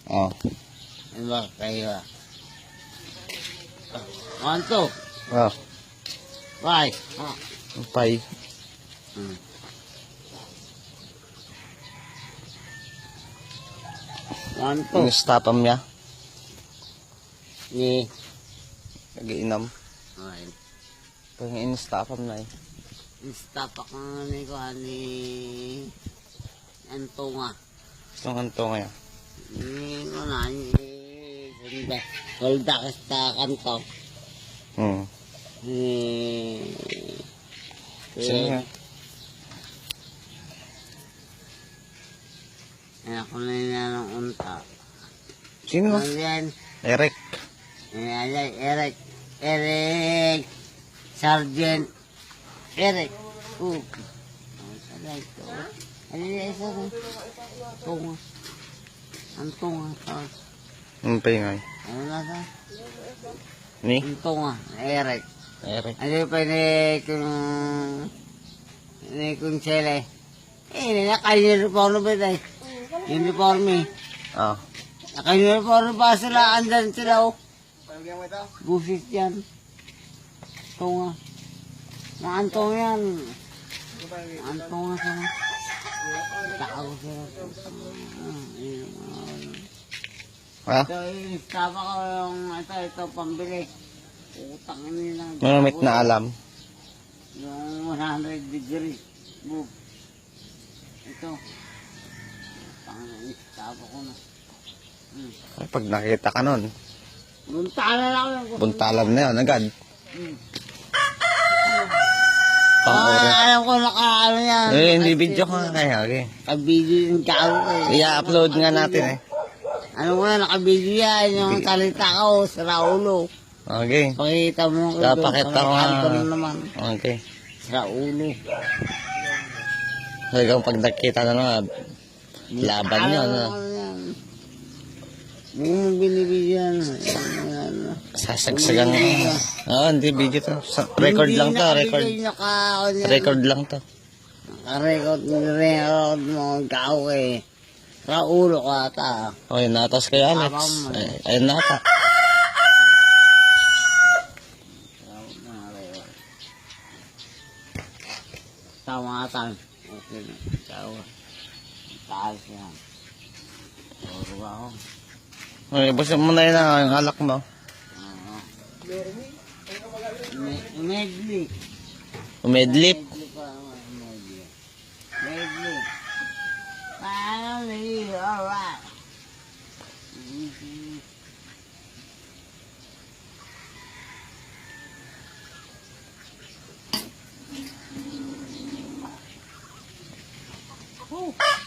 Oh. Ano ba kayo? Kanto. Oh. Bye. Ah. Pay. Kanto. Yung stapam niya. Ni. Nag-iinam. Ay. Pag in-stapam na eh. Stop ako ni ko ni Antonga. Gusto ng kanto ngayon. Ni ko na ni Solda kasta kanto. Sino nga? Ako na yun ng unta. Sino? Ano yan? Eric. Eric. Sergeant. Eric. Ano ito? Ano yung isa rin? Tunga. Ang tunga. Ang pay nga eh. Ano na ito? Ni? Ang tunga. Eric. Eric. Ano yung pwede kung sila naka-uniform ba ito? Uniform eh. Ah. Naka-uniform pa sila. Andan sila oh. Busis yan. Tunga. Mga antong yan. Antong nga sila. Tao sila. Ha? Ito, istapa ko yung ito pambili. Utang nila. Manamit na alam. Yung 100 degree. Book. Ito. Istapa ko na. Ay, pag nakita ka nun, Buntalan lang yung buntalan na yun agad. Pang-oras. alam ko naka-ano yan. Hindi video ka nga kaya. Okay. Naka-video yung tao ko eh. I-upload nga natin eh. Ano ko na, naka-video yan. Yung salita ko sa Raulo. Okay. Pakita mo. Papakita ko nga. naman. Okay. Sa Raulo. Hanggang pag nakita na nga, laban yun. Hindi mo binibigyan. Sasagsagan. Oo, hindi video to. Record lang to, record. Record lang to. Naka-record mo ang tao eh. Sa ulo ka ata. Okay, natas kay Alex. Ayun nata. Tama ata. Okay na. Tao. Taas yan. Puro ako. Okay, busin mo na yun ang alak mo. Medley. Umedlip. Medley. Finally, alright. Oh.